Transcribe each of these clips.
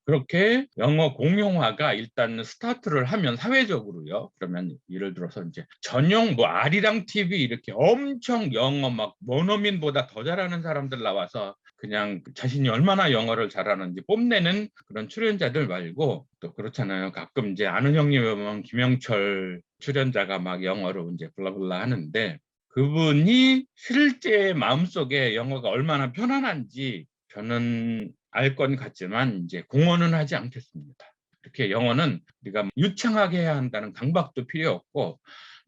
그렇게 영어 공용화가 일단 스타트를 하면 사회적으로요. 그러면 예를 들어서 이제 전용 뭐 아리랑 TV 이렇게 엄청 영어 막 원어민보다 더 잘하는 사람들 나와서 그냥 자신이 얼마나 영어를 잘하는지 뽐내는 그런 출연자들 말고, 또 그렇잖아요. 가끔 이제 아는 형님 보면 김영철 출연자가 막 영어로 이제 블라블라 하는데, 그분이 실제 마음속에 영어가 얼마나 편안한지 저는 알 건 같지만 이제 공언은 하지 않겠습니다. 이렇게 영어는 우리가 유창하게 해야 한다는 강박도 필요 없고,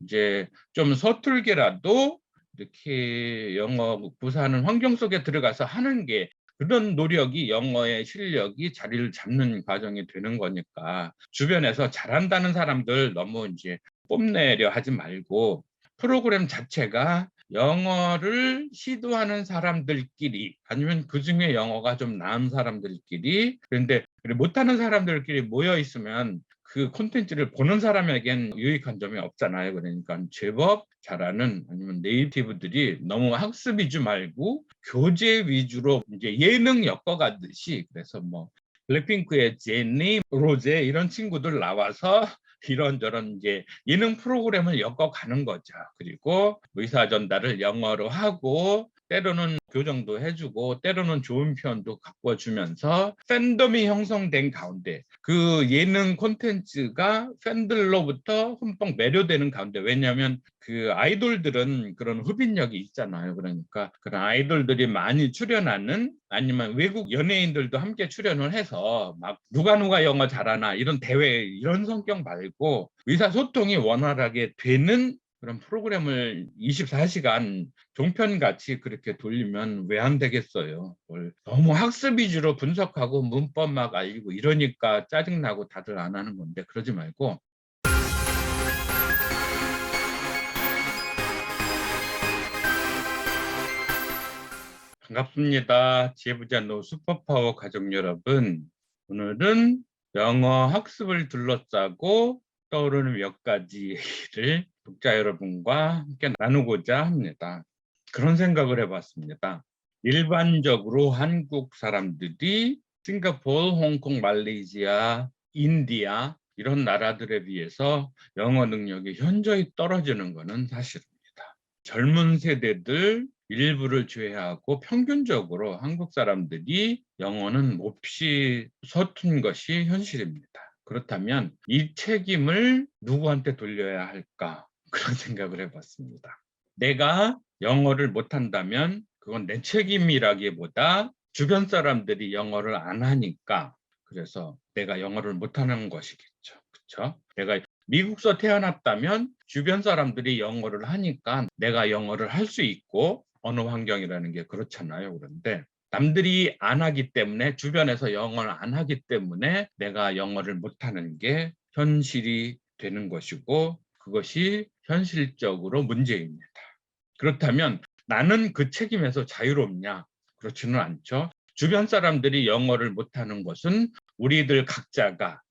이제 좀 서툴게라도 이렇게 영어 구사하는 환경 속에 들어가서 하는 게, 그런 노력이 영어의 실력이 자리를 잡는 과정이 되는 거니까, 주변에서 잘한다는 사람들 너무 이제 뽐내려 하지 말고, 프로그램 자체가 영어를 시도하는 사람들끼리, 아니면 그중에 영어가 좀 나은 사람들끼리, 그런데 못하는 사람들끼리 모여 있으면 그 콘텐츠를 보는 사람에겐 유익한 점이 없잖아요. 그러니까 제법 잘하는, 아니면 네이티브들이 너무 학습 위주 말고 교재 위주로 이제 예능 엮어가듯이, 그래서 뭐 블랙핑크의 제니, 로제 이런 친구들 나와서 이런저런 이제 예능 프로그램을 엮어가는 거죠. 그리고 의사 전달을 영어로 하고, 때로는 교정도 해주고, 때로는 좋은 표현도 가꿔주면서 팬덤이 형성된 가운데, 그 예능 콘텐츠가 팬들로부터 흠뻑 매료되는 가운데, 왜냐하면 그 아이돌들은 그런 흡인력이 있잖아요. 그러니까 그런 아이돌들이 많이 출연하는, 아니면 외국 연예인들도 함께 출연을 해서 막 누가 영어 잘하나 이런 대회, 이런 성격 말고 의사소통이 원활하게 되는 그런 프로그램을 24시간 종편같이 그렇게 돌리면 왜 안 되겠어요. 너무 학습 위주로 분석하고 문법 막 알리고 이러니까 짜증나고 다들 안 하는 건데, 그러지 말고. 반갑습니다. 지혜부자 노 슈퍼파워 가족 여러분. 오늘은 영어 학습을 둘러싸고 떠오르는 몇 가지를 독자 여러분과 함께 나누고자 합니다. 그런 생각을 해봤습니다. 일반적으로 한국 사람들이 싱가포르, 홍콩, 말레이시아, 인디아 이런 나라들에 비해서 영어 능력이 현저히 떨어지는 것은 사실입니다. 젊은 세대들 일부를 제외하고 평균적으로 한국 사람들이 영어는 몹시 서툰 것이 현실입니다. 그렇다면 이 책임을 누구한테 돌려야 할까? 그런 생각을 해봤습니다. 내가 영어를 못한다면 그건 내 책임이라기보다 주변 사람들이 영어를 안 하니까, 그래서 내가 영어를 못하는 것이겠죠. 그렇죠? 내가 미국서 태어났다면 주변 사람들이 영어를 하니까 내가 영어를 할 수 있고, 언어 환경이라는 게 그렇잖아요. 그런데 남들이 안 하기 때문에, 주변에서 영어를 안 하기 때문에 내가 영어를 못하는 게 현실이 되는 것이고, 그것이 현실적으로 문제입니다. 그렇다면 나는 그 책임에서 자유롭냐? 그렇지는 않죠. 주변 사람들이 영어를 못하는 것은 우리들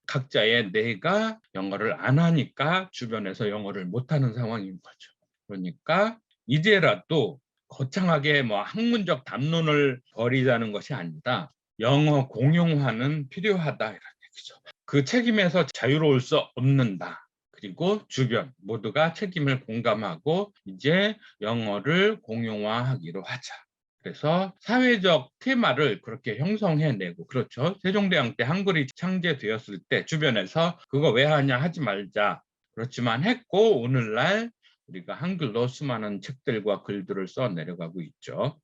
각자의 내가 영어를 안 하니까 주변에서 영어를 못하는 상황인 거죠. 그러니까 이제라도 거창하게 뭐 학문적 담론을 벌이자는 것이 아니라 영어 공용화는 필요하다, 이런 얘기죠. 그 책임에서 자유로울 수 없는다. 그리고 주변 모두가 책임을 공감하고 이제 영어를 공용화하기로 하자. 그래서 사회적 테마를 그렇게 형성해내고, 그렇죠. 세종대왕 때 한글이 창제되었을 때 주변에서 그거 왜 하냐 하지 말자. 그렇지만 했고, 오늘날 우리가 한글로 수많은 책들과 글들을 써 내려가고 있죠.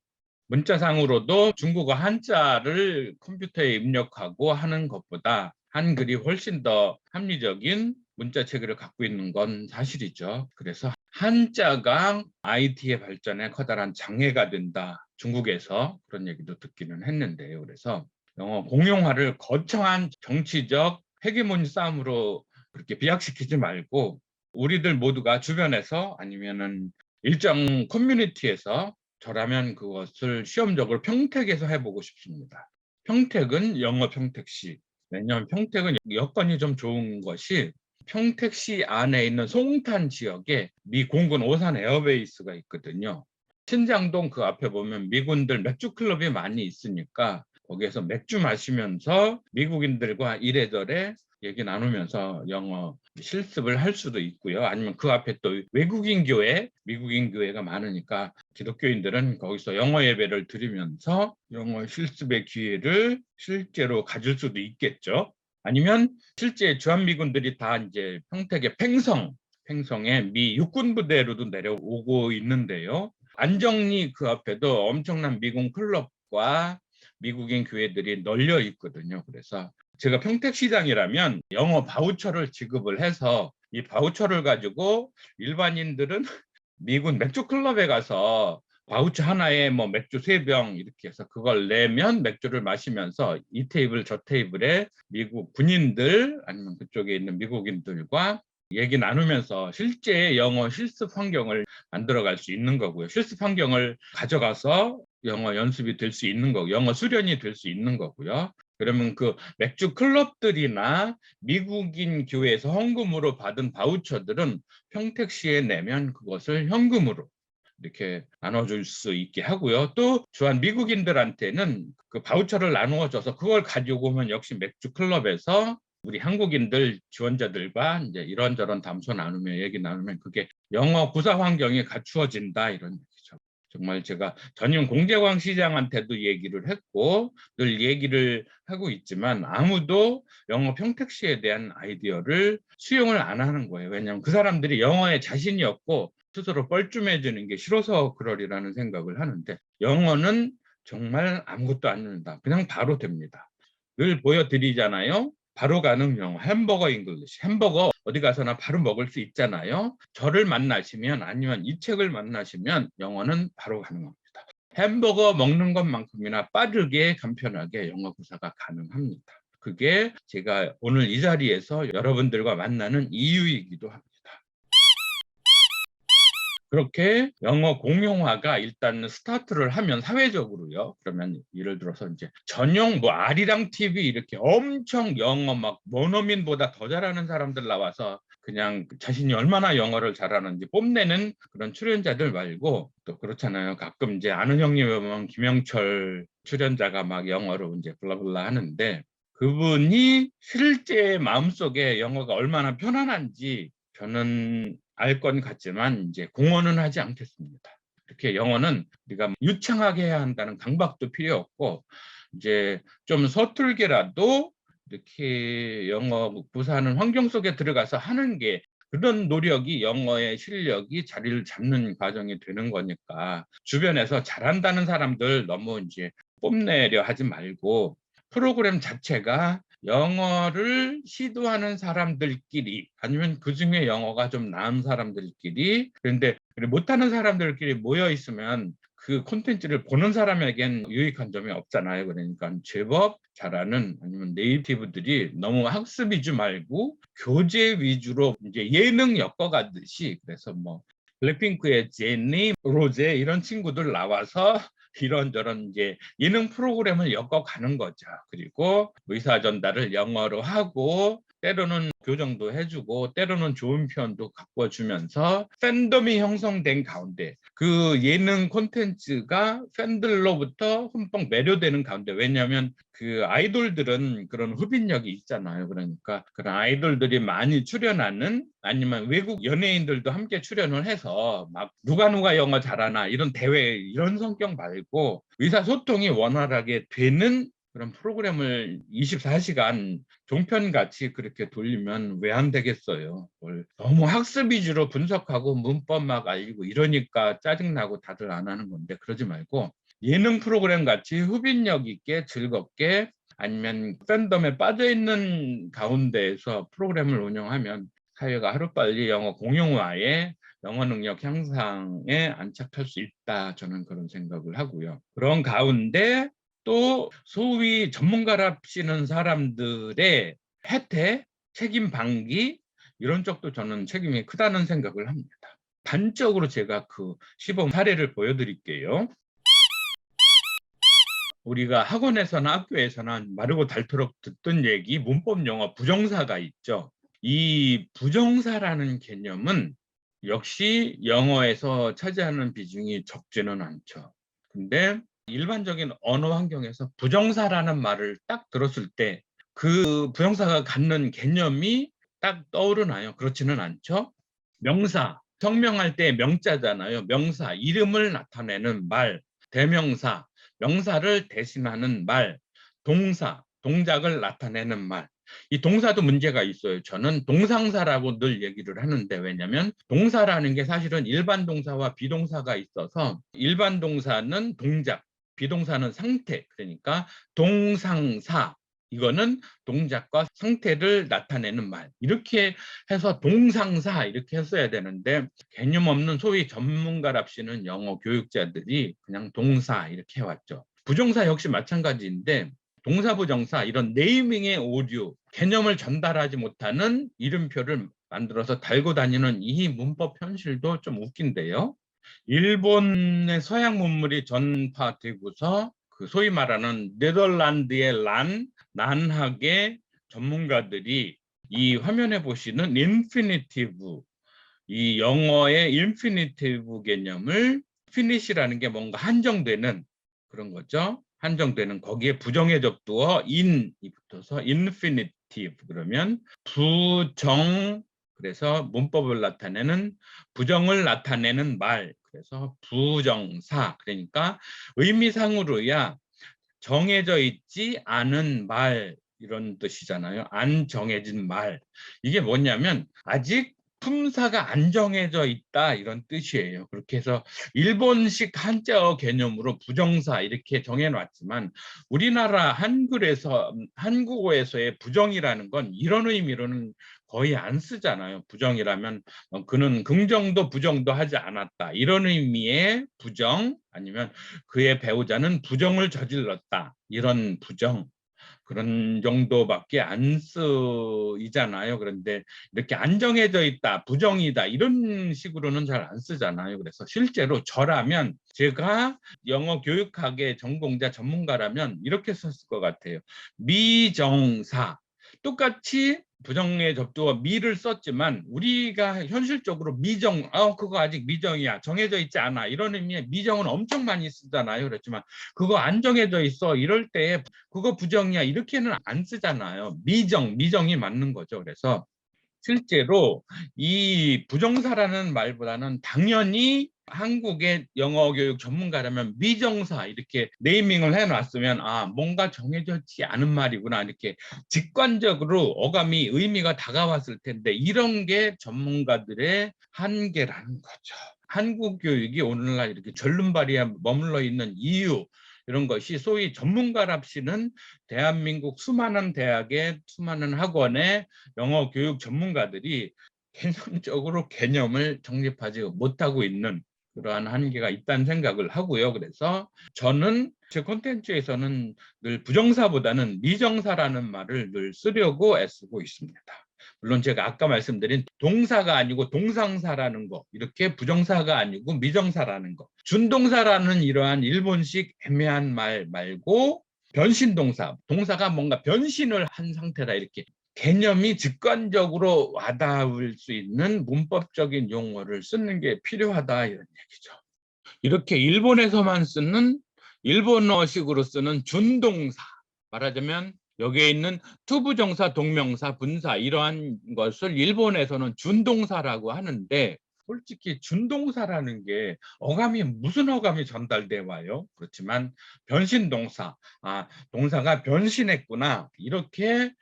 문자상으로도 중국어 한자를 컴퓨터에 입력하고 하는 것보다 한글이 훨씬 더 합리적인 문자 체계를 갖고 있는 건 사실이죠. 그래서 한자가 IT의 발전에 커다란 장애가 된다, 중국에서 그런 얘기도 듣기는 했는데요. 그래서 영어 공용화를 거창한 정치적 헤게모니 싸움으로 그렇게 비약시키지 말고, 우리들 모두가 주변에서 아니면은 일정 커뮤니티에서, 저라면 그것을 시험적으로 평택에서 해보고 싶습니다. 평택은 영어 평택시. 왜냐하면 평택은 여건이 좀 좋은 것이, 평택시 안에 있는 송탄 지역에 미 공군 오산 에어베이스가 있거든요. 신장동 그 앞에 보면 미군들 맥주 클럽이 많이 있으니까 거기에서 맥주 마시면서 미국인들과 이래저래 얘기 나누면서 영어 실습을 할 수도 있고요. 아니면 그 앞에 또 외국인 교회, 미국인 교회가 많으니까 기독교인들은 거기서 영어 예배를 드리면서 영어 실습의 기회를 실제로 가질 수도 있겠죠. 아니면 실제 주한미군들이 다 이제 평택의 팽성에 미 육군 부대로도 내려오고 있는데요. 안정리 그 앞에도 엄청난 미군 클럽과 미국인 교회들이 널려 있거든요. 그래서 제가 평택시장이라면 영어 바우처를 지급을 해서 이 바우처를 가지고 일반인들은 미군 맥주 클럽에 가서 바우처 하나에 뭐 맥주 3병 이렇게 해서 그걸 내면 맥주를 마시면서 이 테이블 저 테이블에 미국 군인들 아니면 그쪽에 있는 미국인들과 얘기 나누면서 실제 영어 실습 환경을 만들어갈 수 있는 거고요. 실습 환경을 가져가서 영어 연습이 될 수 있는 거고 영어 수련이 될 수 있는 거고요. 그러면 그 맥주 클럽들이나 미국인 교회에서 헌금으로 받은 바우처들은 평택시에 내면 그것을 현금으로 이렇게 나눠줄 수 있게 하고요. 또 주한 미국인들한테는 그 바우처를 나누어줘서 그걸 가지고 오면 역시 맥주 클럽에서 우리 한국인들 지원자들과 이제 이런저런 담소 나누며 얘기 나누면 그게 영어 구사 환경이 갖추어진다 이런 얘기죠. 정말 제가 전임 공재광 시장한테도 얘기를 했고 늘 얘기를 하고 있지만 아무도 영어 평택시에 대한 아이디어를 수용을 안 하는 거예요. 왜냐하면 그 사람들이 영어에 자신이 없고 스스로 뻘쭘해지는 게 싫어서 그러리라는 생각을 하는데 영어는 정말 아무것도 안 된다. 그냥 바로 됩니다. 늘 보여드리잖아요. 바로 가는 영어, 햄버거 잉글리시. 햄버거 어디 가서나 바로 먹을 수 있잖아요. 저를 만나시면 아니면 이 책을 만나시면 영어는 바로 가는 겁니다. 햄버거 먹는 것만큼이나 빠르게 간편하게 영어 구사가 가능합니다. 그게 제가 오늘 이 자리에서 여러분들과 만나는 이유이기도 합니다. 그렇게 영어 공용화가 일단 스타트를 하면 사회적으로요. 그러면 예를 들어서 이제 전용 뭐 아리랑 TV 이렇게 엄청 영어 막 원어민보다 더 잘하는 사람들 나와서 그냥 자신이 얼마나 영어를 잘하는지 뽐내는 그런 출연자들 말고 또 그렇잖아요. 가끔 이제 아는 형님 보면 김영철 출연자가 막 영어로 이제 블라블라 하는데 그분이 실제 마음속에 영어가 얼마나 편안한지 저는 알 건 같지만 이제 공언은 하지 않겠습니다. 이렇게 영어는 우리가 유창하게 해야 한다는 강박도 필요 없고 이제 좀 서툴게라도 이렇게 영어 구사하는 환경 속에 들어가서 하는 게 그런 노력이 영어의 실력이 자리를 잡는 과정이 되는 거니까 주변에서 잘한다는 사람들 너무 이제 뽐내려 하지 말고 프로그램 자체가 영어를 시도하는 사람들끼리 아니면 그중에 영어가 좀 나은 사람들끼리 그런데 못하는 사람들끼리 모여 있으면 그 콘텐츠를 보는 사람에겐 유익한 점이 없잖아요. 그러니까 제법 잘하는 아니면 네이티브들이 너무 학습 위주 말고 교재 위주로 이제 예능 엮어가듯이 그래서 뭐 블랙핑크의 제니, 로제 이런 친구들 나와서 이런저런 이제 예능 프로그램을 엮어가는 거죠. 그리고 의사 전달을 영어로 하고 때로는 교정도 해주고 때로는 좋은 표현도 바꿔주면서 팬덤이 형성된 가운데 그 예능 콘텐츠가 팬들로부터 흠뻑 매료되는 가운데 왜냐하면 그 아이돌들은 그런 흡인력이 있잖아요. 그러니까 그런 아이돌들이 많이 출연하는 아니면 외국 연예인들도 함께 출연을 해서 막 누가 영어 잘하나 이런 대회 이런 성격 말고 의사소통이 원활하게 되는 그런 프로그램을 24시간 종편같이 그렇게 돌리면 왜 안 되겠어요. 너무 학습 위주로 분석하고 문법 막 알고 이러니까 짜증나고 다들 안 하는 건데 그러지 말고 예능 프로그램 같이 흡인력 있게 즐겁게 아니면 팬덤에 빠져있는 가운데에서 프로그램을 운영하면 사회가 하루빨리 영어 공용화에 영어 능력 향상에 안착할 수 있다. 저는 그런 생각을 하고요. 그런 가운데 또 소위 전문가랍시는 사람들의 혜택, 책임 방기 이런 쪽도 저는 책임이 크다는 생각을 합니다. 단적으로 제가 그 시범 사례를 보여드릴게요. 우리가 학원에서나 학교에서나 마르고 닳도록 듣던 얘기 문법 영어 부정사가 있죠. 이 부정사라는 개념은 역시 영어에서 차지하는 비중이 적지는 않죠. 근데 일반적인 언어 환경에서 부정사라는 말을 딱 들었을 때 그 부정사가 갖는 개념이 딱 떠오르나요? 그렇지는 않죠? 명사, 성명할 때 명자잖아요. 명사, 이름을 나타내는 말, 대명사, 명사를 대신하는 말, 동사, 동작을 나타내는 말. 이 동사도 문제가 있어요. 저는 동상사라고 늘 얘기를 하는데, 왜냐하면 동사라는 게 사실은 일반 동사와 비동사가 있어서 일반 동사는 동작, 비동사는 상태. 그러니까 동상사, 이거는 동작과 상태를 나타내는 말. 이렇게 해서 동상사 이렇게 했어야 되는데, 개념 없는 소위 전문가랍시는 영어 교육자들이 그냥 동사 이렇게 해왔죠. 부정사 역시 마찬가지인데, 동사 부정사 이런 네이밍의 오류, 개념을 전달하지 못하는 이름표를 만들어서 달고 다니는 이 문법 현실도 좀 웃긴데요. 일본의 서양 문물이 전파되고서 그 소위 말하는 네덜란드의 난학의 전문가들이 이 화면에 보시는 인피니티브, 이 영어의 인피니티브 개념을, 피니시라는 게 뭔가 한정되는 그런 거죠. 한정되는, 거기에 부정의 접두어 in이 붙어서 인피니티브, 그러면 부정, 그래서 문법을 나타내는, 부정을 나타내는 말, 그래서 부정사. 그러니까 의미상으로야 정해져 있지 않은 말, 이런 뜻이잖아요. 안 정해진 말. 이게 뭐냐면 아직 품사가 안 정해져 있다, 이런 뜻이에요. 그렇게 해서 일본식 한자어 개념으로 부정사 이렇게 정해놨지만, 우리나라 한국어에서의 부정이라는 건 이런 의미로는 거의 안 쓰잖아요. 부정이라면 그는 긍정도 부정도 하지 않았다, 이런 의미의 부정, 아니면 그의 배우자는 부정을 저질렀다, 이런 부정, 그런 정도밖에 안 쓰이잖아요. 그런데 이렇게 안정해져 있다, 부정이다, 이런 식으로는 잘 안 쓰잖아요. 그래서 실제로 저라면, 제가 영어 교육학의 전공자 전문가라면 이렇게 썼을 것 같아요. 미정사. 똑같이 부정의 접두어 미를 썼지만 우리가 현실적으로 그거 아직 미정이야, 정해져 있지 않아, 이런 의미의 미정은 엄청 많이 쓰잖아요. 그렇지만 그거 안 정해져 있어, 이럴 때 그거 부정이야, 이렇게는 안 쓰잖아요. 미정이 맞는 거죠. 그래서 실제로 이 부정사라는 말보다는 당연히 한국의 영어 교육 전문가라면 미정사 이렇게 네이밍을 해놨으면, 뭔가 정해졌지 않은 말이구나, 이렇게 직관적으로 어감이 의미가 다가왔을 텐데, 이런 게 전문가들의 한계라는 거죠. 한국 교육이 오늘날 이렇게 절름발이에 머물러 있는 이유, 이런 것이 소위 전문가랍시는 대한민국 수많은 대학의 수많은 학원의 영어 교육 전문가들이 개념적으로 개념을 정립하지 못하고 있는 그러한 한계가 있다는 생각을 하고요. 그래서 저는 제 콘텐츠에서는 늘 부정사보다는 미정사라는 말을 늘 쓰려고 애쓰고 있습니다. 물론 제가 아까 말씀드린 동사가 아니고 동상사라는 거, 이렇게 부정사가 아니고 미정사라는 거, 준동사라는 이러한 일본식 애매한 말 말고 변신동사, 동사가 뭔가 변신을 한 상태다, 이렇게 개념이 직관적으로 와닿을 수 있는 문법적인 용어를 쓰는 게 필요하다, 이런 얘기죠. 이렇게 일본에서만 쓰는, 일본어식으로 쓰는 준동사, 말하자면 여기에 있는 투부정사, 동명사, 분사, 이러한 것을 일본에서는 준동사라고 하는데, 솔직히 준동사라는 게 어감이, 무슨 어감이 전달돼 와요? 그렇지만 변신동사, 동사가 변신했구나, 이렇게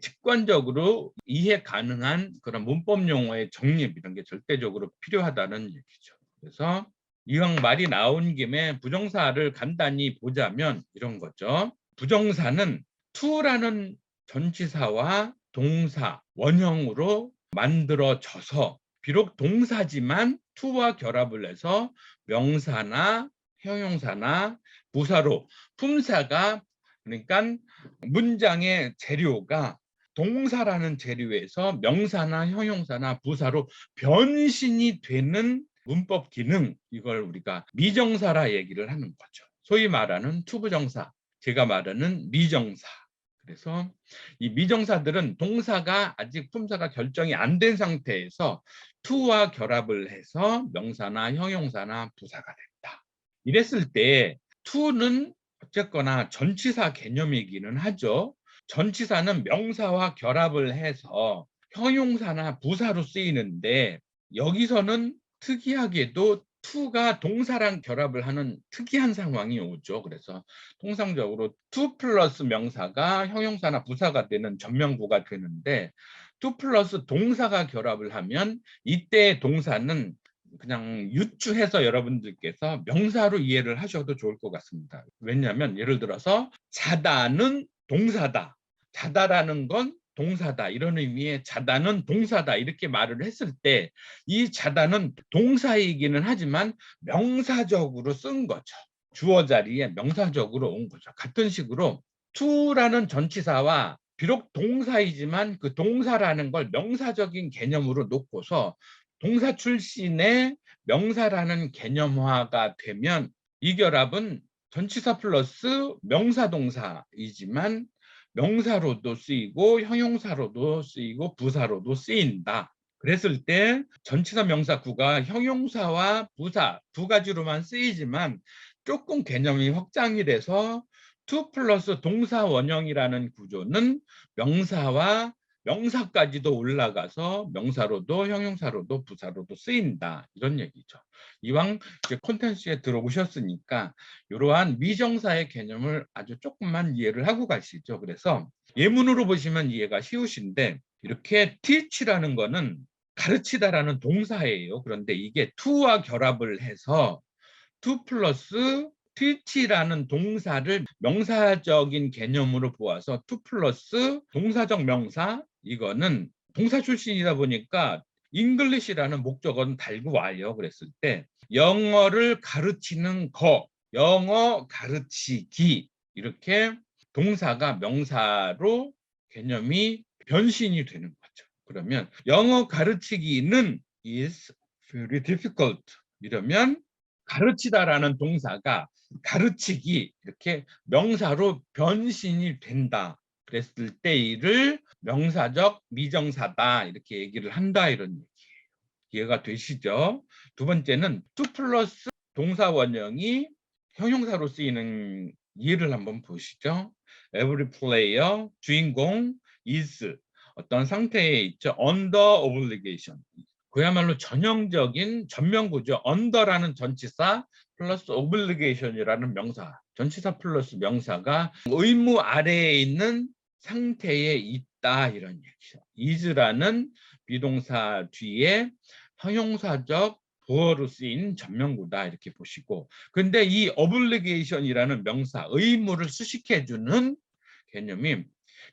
직관적으로 이해 가능한 그런 문법 용어의 정립, 이런 게 절대적으로 필요하다는 얘기죠. 그래서 이왕 말이 나온 김에 부정사를 간단히 보자면 이런 거죠. 부정사는 to라는 전치사와 동사, 원형으로 만들어져서, 비록 동사지만 to와 결합을 해서 명사나 형용사나 부사로, 품사가, 그러니까 문장의 재료가 동사라는 재료에서 명사나 형용사나 부사로 변신이 되는 문법 기능, 이걸 우리가 미정사라 얘기를 하는 거죠. 소위 말하는 투부정사, 제가 말하는 미정사. 그래서 이 미정사들은 동사가 아직 품사가 결정이 안 된 상태에서 to와 결합을 해서 명사나 형용사나 부사가 됐다. 이랬을 때 to는 어쨌거나 전치사 개념이기는 하죠. 전치사는 명사와 결합을 해서 형용사나 부사로 쓰이는데 여기서는 특이하게도 to가 동사랑 결합을 하는 특이한 상황이 오죠. 그래서 통상적으로 to 플러스 명사가 형용사나 부사가 되는 전명구가 되는데 to 플러스 동사가 결합을 하면 이때 동사는 그냥 유추해서 여러분들께서 명사로 이해를 하셔도 좋을 것 같습니다. 왜냐하면 예를 들어서 자다는 동사다. 자다라는 건 동사다. 이런 의미의 자다는 동사다. 이렇게 말을 했을 때 이 자다는 동사이기는 하지만 명사적으로 쓴 거죠. 주어 자리에 명사적으로 온 거죠. 같은 식으로 to라는 전치사와 비록 동사이지만 그 동사라는 걸 명사적인 개념으로 놓고서 동사 출신의 명사라는 개념화가 되면 이 결합은 전치사 플러스 명사 동사이지만 명사로도 쓰이고 형용사로도 쓰이고 부사로도 쓰인다. 그랬을 때 전치사 명사구가 형용사와 부사 두 가지로만 쓰이지만 조금 개념이 확장이 돼서 to 플러스 동사 원형이라는 구조는 명사와 명사까지도 올라가서 명사로도 형용사로도 부사로도 쓰인다. 이런 얘기죠. 이왕 이제 콘텐츠에 들어오셨으니까 이러한 미정사의 개념을 아주 조금만 이해를 하고 가시죠. 그래서 예문으로 보시면 이해가 쉬우신데 이렇게 teach라는 거는 가르치다라는 동사예요. 그런데 이게 to와 결합을 해서 to 플러스 teach라는 동사를 명사적인 개념으로 보아서 to 플러스 동사적 명사 이거는 동사 출신이다 보니까 English라는 목적어는 달고 와요. 그랬을 때 영어를 가르치는 거, 영어 가르치기 이렇게 동사가 명사로 개념이 변신이 되는 거죠. 그러면 영어 가르치기는 is very difficult 이러면 가르치다라는 동사가 가르치기 이렇게 명사로 변신이 된다. 그랬을 때 이를 명사적 미정사다 이렇게 얘기를 한다 이런 얘기예요. 이해가 되시죠? 두 번째는 to 플러스 동사 원형이 형용사로 쓰이는 예를 한번 보시죠. Every player 주인공 is 어떤 상태에 있죠. under obligation. 그야말로 전형적인 전명구죠. under라는 전치사 플러스 obligation이라는 명사. 전치사 플러스 명사가 의무 아래에 있는 상태에 있다 이런 얘기죠. is라는 비동사 뒤에 형용사적 보어로 쓰인 전명구다 이렇게 보시고 근데 이 obligation이라는 명사 의무를 수식해주는 개념이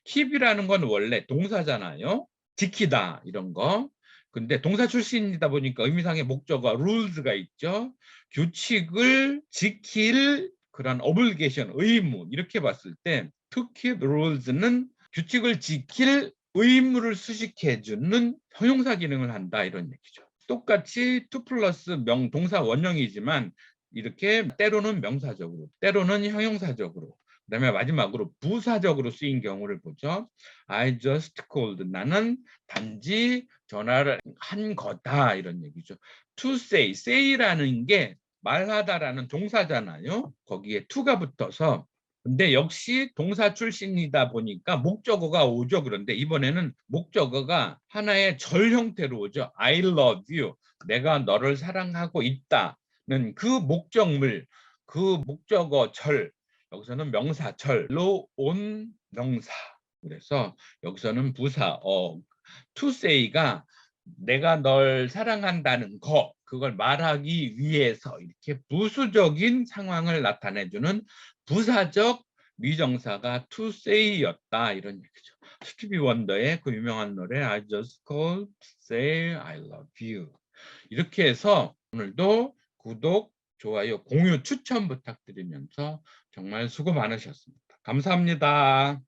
keep이라는 건 원래 동사잖아요. 지키다 이런 거. 근데 동사 출신이다 보니까 의미상의 목적어 rules가 있죠. 규칙을 지킬 그런 obligation 의무 이렇게 봤을 때 to keep rules는 규칙을 지킬 의무를 수식해주는 형용사 기능을 한다 이런 얘기죠. 똑같이 to 플러스 동사 원형이지만 이렇게 때로는 명사적으로 때로는 형용사적으로 그다음에 마지막으로 부사적으로 쓰인 경우를 보죠. I just called 나는 단지 전화를 한 거다 이런 얘기죠. to say라는 게 말하다라는 동사잖아요. 거기에 to가 붙어서 근데 역시 동사 출신이다 보니까 목적어가 오죠. 그런데 이번에는 목적어가 하나의 절 형태로 오죠. I love you. 내가 너를 사랑하고 있다는 그 목적물, 그 목적어 절, 여기서는 명사절로 온 명사. 그래서 여기서는 부사, to say가 내가 널 사랑한다는 거, 그걸 말하기 위해서 이렇게 부수적인 상황을 나타내주는 부사적 미정사가 to say였다 이런 얘기죠. 스티비 원더의 그 유명한 노래 I just called to say I love you. 이렇게 해서 오늘도 구독, 좋아요, 공유, 추천 부탁드리면서 정말 수고 많으셨습니다. 감사합니다.